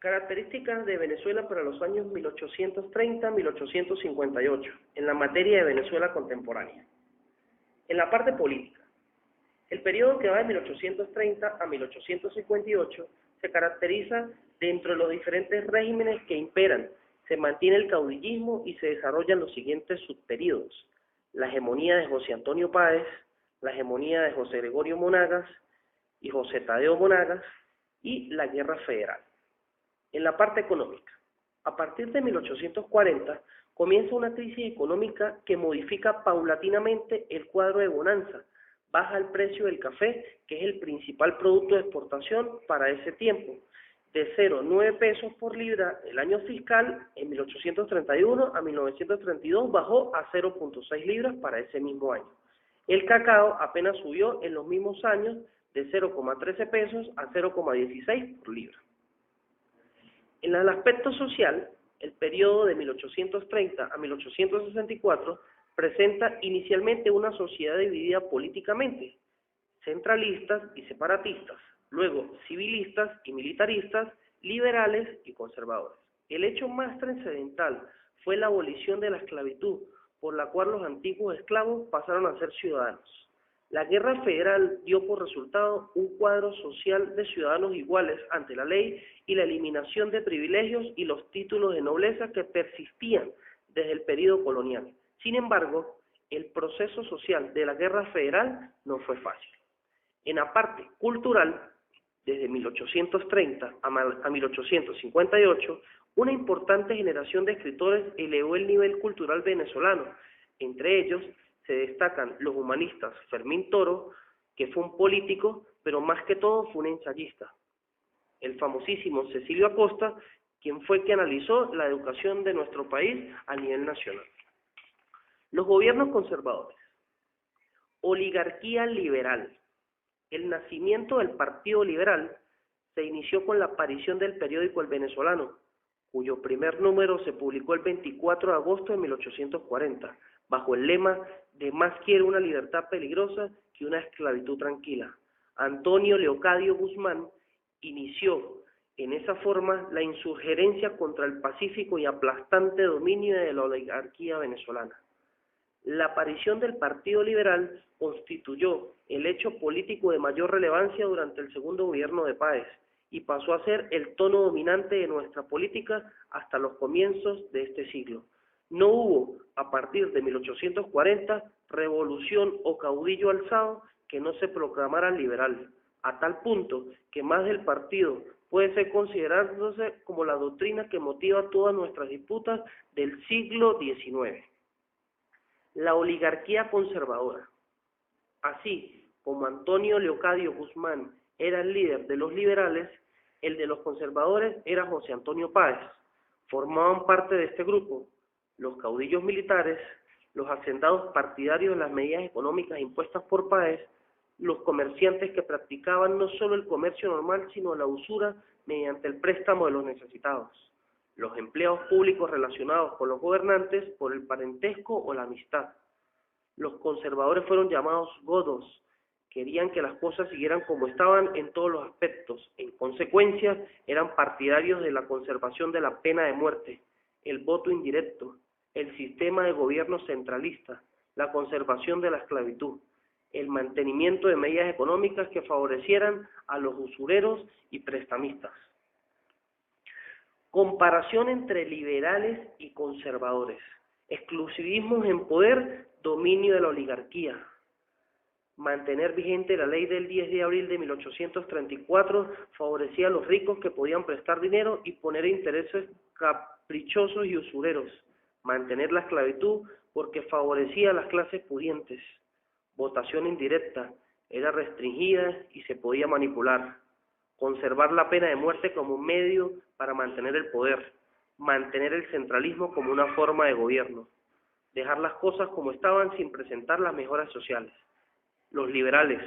Características de Venezuela para los años 1830-1858, en la materia de Venezuela contemporánea. En la parte política, el periodo que va de 1830 a 1858 se caracteriza dentro de los diferentes regímenes que imperan. Se mantiene el caudillismo y se desarrollan los siguientes subperíodos: la hegemonía de José Antonio Páez, la hegemonía de José Gregorio Monagas y José Tadeo Monagas, y la Guerra Federal. En la parte económica, a partir de 1840 comienza una crisis económica que modifica paulatinamente el cuadro de bonanza. Baja el precio del café, que es el principal producto de exportación para ese tiempo, de 0,9 pesos por libra el año fiscal en 1831 a 1932 bajó a 0,6 libras para ese mismo año. El cacao apenas subió en los mismos años de 0,13 pesos a 0,16 por libra. En el aspecto social, el periodo de 1830 a 1864 presenta inicialmente una sociedad dividida políticamente, centralistas y separatistas, luego civilistas y militaristas, liberales y conservadores. El hecho más trascendental fue la abolición de la esclavitud, por la cual los antiguos esclavos pasaron a ser ciudadanos. La Guerra Federal dio por resultado un cuadro social de ciudadanos iguales ante la ley y la eliminación de privilegios y los títulos de nobleza que persistían desde el periodo colonial. Sin embargo, el proceso social de la Guerra Federal no fue fácil. En la parte cultural, desde 1830 a 1858, una importante generación de escritores elevó el nivel cultural venezolano. Entre ellos se destacan los humanistas Fermín Toro, que fue un político, pero más que todo fue un ensayista. El famosísimo Cecilio Acosta, quien fue que analizó la educación de nuestro país a nivel nacional. Los gobiernos conservadores. Oligarquía liberal. El nacimiento del Partido Liberal se inició con la aparición del periódico El Venezolano, cuyo primer número se publicó el 24 de agosto de 1840, bajo el lema de "Más quiere una libertad peligrosa que una esclavitud tranquila". Antonio Leocadio Guzmán inició en esa forma la insurgencia contra el pacífico y aplastante dominio de la oligarquía venezolana. La aparición del Partido Liberal constituyó el hecho político de mayor relevancia durante el segundo gobierno de Páez y pasó a ser el tono dominante de nuestra política hasta los comienzos de este siglo. No hubo, a partir de 1840, revolución o caudillo alzado que no se proclamara liberal, a tal punto que más del partido puede ser considerándose como la doctrina que motiva todas nuestras disputas del siglo XIX. La oligarquía conservadora. Así como Antonio Leocadio Guzmán era el líder de los liberales, el de los conservadores era José Antonio Páez. Formaban parte de este grupo los caudillos militares, los hacendados partidarios de las medidas económicas impuestas por Páez, los comerciantes que practicaban no solo el comercio normal, sino la usura mediante el préstamo de los necesitados, los empleados públicos relacionados con los gobernantes por el parentesco o la amistad. Los conservadores fueron llamados godos, querían que las cosas siguieran como estaban en todos los aspectos. En consecuencia, eran partidarios de la conservación de la pena de muerte, el voto indirecto, el sistema de gobierno centralista, la conservación de la esclavitud, el mantenimiento de medidas económicas que favorecieran a los usureros y prestamistas. Comparación entre liberales y conservadores. Exclusivismos en poder, dominio de la oligarquía. Mantener vigente la ley del 10 de abril de 1834 favorecía a los ricos que podían prestar dinero y poner intereses caprichosos y usureros. Mantener la esclavitud porque favorecía a las clases pudientes. Votación indirecta, era restringida y se podía manipular. Conservar la pena de muerte como un medio para mantener el poder. Mantener el centralismo como una forma de gobierno. Dejar las cosas como estaban sin presentar las mejoras sociales. Los liberales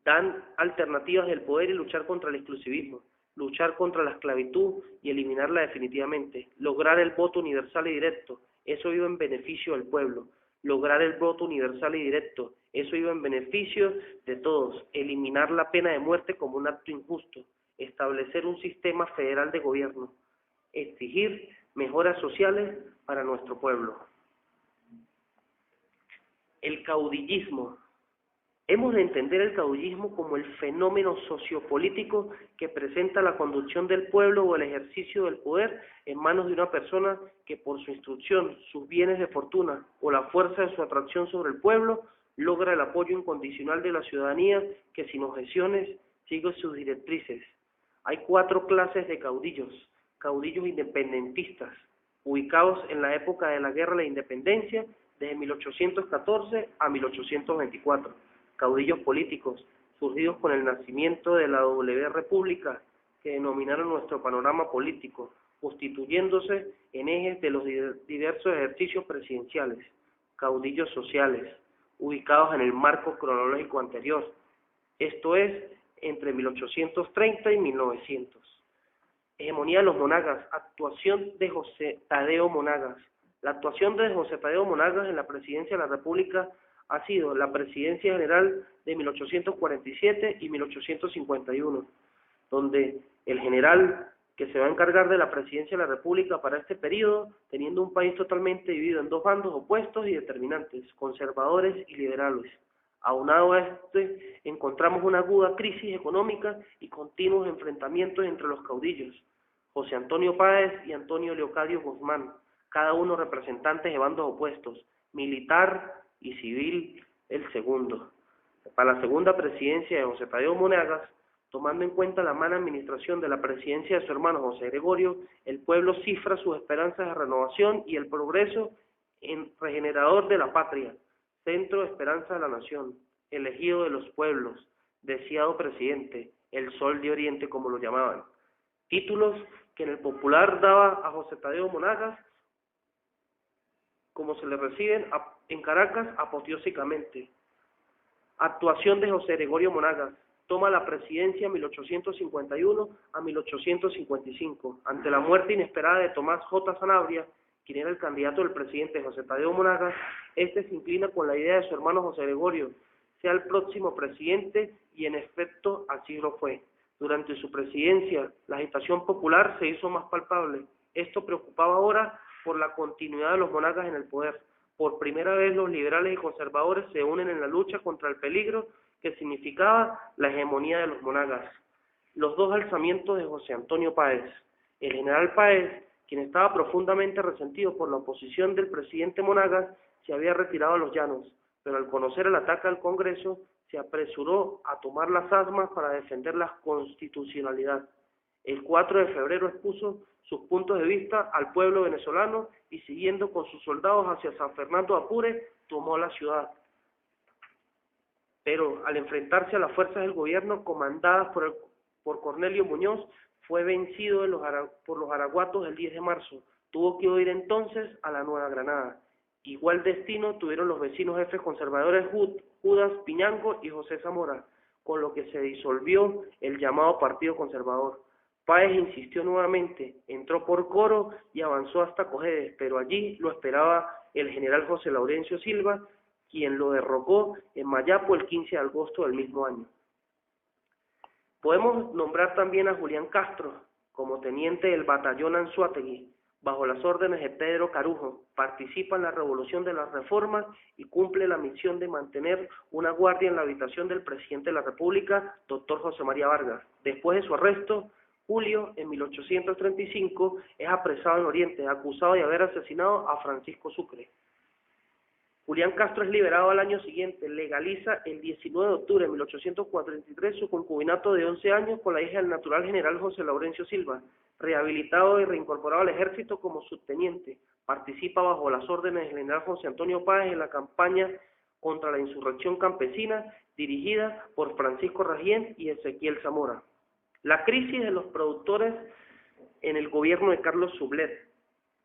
dan alternativas del poder y luchar contra el exclusivismo, luchar contra la esclavitud y eliminarla definitivamente, lograr el voto universal y directo, eso iba en beneficio del pueblo. lograr el voto universal y directo. Eso iba en beneficio de todos, eliminar la pena de muerte como un acto injusto, establecer un sistema federal de gobierno, exigir mejoras sociales para nuestro pueblo. El caudillismo. Hemos de entender el caudillismo como el fenómeno sociopolítico que presenta la conducción del pueblo o el ejercicio del poder en manos de una persona que por su instrucción, sus bienes de fortuna o la fuerza de su atracción sobre el pueblo logra el apoyo incondicional de la ciudadanía que sin objeciones sigue sus directrices. Hay 4 clases de caudillos: caudillos independentistas, ubicados en la época de la Guerra de la Independencia, desde 1814 a 1824, caudillos políticos, surgidos con el nacimiento de la W República, que denominaron nuestro panorama político, constituyéndose en ejes de los diversos ejercicios presidenciales, caudillos sociales, ubicados en el marco cronológico anterior, esto es, entre 1830 y 1900. Hegemonía de los Monagas, actuación de José Tadeo Monagas. La actuación de José Tadeo Monagas en la presidencia de la República ha sido la presidencia general de 1847 y 1851, donde el general que se va a encargar de la presidencia de la República para este periodo, teniendo un país totalmente dividido en 2 bandos opuestos y determinantes, conservadores y liberales. Aunado a este, encontramos una aguda crisis económica y continuos enfrentamientos entre los caudillos, José Antonio Páez y Antonio Leocadio Guzmán, cada uno representantes de bandos opuestos, militar y civil el segundo. Para la segunda presidencia de José Tadeo Monagas, tomando en cuenta la mala administración de la presidencia de su hermano José Gregorio, el pueblo cifra sus esperanzas de renovación y el progreso en regenerador de la patria, centro de esperanza de la nación, elegido de los pueblos, deseado presidente, el sol de oriente como lo llamaban. Títulos que en el popular daba a José Tadeo Monagas, como se le reciben en Caracas apoteósicamente. Actuación de José Gregorio Monagas. Toma la presidencia 1851 a 1855. Ante la muerte inesperada de Tomás J. Sanabria, quien era el candidato del presidente José Tadeo Monagas, este se inclina con la idea de su hermano José Gregorio, sea el próximo presidente, y en efecto así lo fue. Durante su presidencia, la agitación popular se hizo más palpable. Esto preocupaba ahora por la continuidad de los Monagas en el poder. Por primera vez los liberales y conservadores se unen en la lucha contra el peligro que significaba la hegemonía de los Monagas. Los 2 alzamientos de José Antonio Páez. El general Páez, quien estaba profundamente resentido por la oposición del presidente Monagas, se había retirado a los llanos, pero al conocer el ataque al Congreso, se apresuró a tomar las armas para defender la constitucionalidad. El 4 de febrero expuso sus puntos de vista al pueblo venezolano y siguiendo con sus soldados hacia San Fernando de Apure, tomó la ciudad. Pero al enfrentarse a las fuerzas del gobierno comandadas por Cornelio Muñoz, fue vencido por los araguatos el 10 de marzo. Tuvo que huir entonces a la Nueva Granada. Igual destino tuvieron los vecinos jefes conservadores Judas Piñango y José Zamora, con lo que se disolvió el llamado Partido Conservador. Páez insistió nuevamente, entró por Coro y avanzó hasta Cojedes, pero allí lo esperaba el general José Laurencio Silva, quien lo derrocó en Mayapo el 15 de agosto del mismo año. Podemos nombrar también a Julián Castro como teniente del batallón Anzoátegui, bajo las órdenes de Pedro Carujo. Participa en la revolución de las reformas y cumple la misión de mantener una guardia en la habitación del presidente de la República, doctor José María Vargas. Después de su arresto, Julio, en 1835, es apresado en Oriente, acusado de haber asesinado a Francisco Sucre. Julián Castro es liberado al año siguiente, legaliza el 19 de octubre de 1843 su concubinato de 11 años con la hija del natural general José Laurencio Silva, rehabilitado y reincorporado al ejército como subteniente. Participa bajo las órdenes del general José Antonio Páez en la campaña contra la insurrección campesina dirigida por Francisco Ragién y Ezequiel Zamora. La crisis de los productores en el gobierno de Carlos Sublet.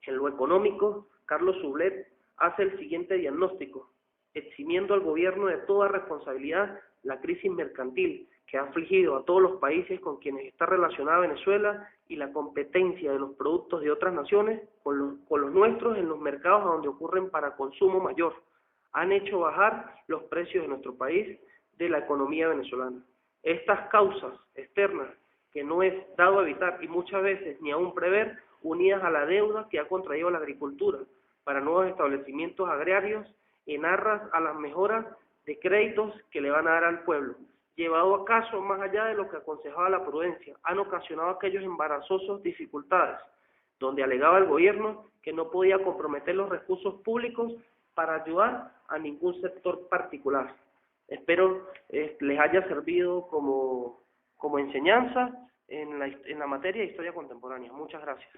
En lo económico, Carlos Sublet hace el siguiente diagnóstico, eximiendo al gobierno de toda responsabilidad la crisis mercantil que ha afligido a todos los países con quienes está relacionada Venezuela y la competencia de los productos de otras naciones con los nuestros en los mercados a donde ocurren para consumo mayor. han hecho bajar los precios de nuestro país, de la economía venezolana. Estas causas externas que no es dado evitar y muchas veces ni aún prever, unidas a la deuda que ha contraído la agricultura para nuevos establecimientos agrarios en aras a las mejoras de créditos que le van a dar al pueblo, llevado a caso más allá de lo que aconsejaba la prudencia, han ocasionado aquellos embarazosos dificultades, donde alegaba el gobierno que no podía comprometer los recursos públicos para ayudar a ningún sector particular. Espero les haya servido como enseñanza en la materia de historia contemporánea. Muchas gracias.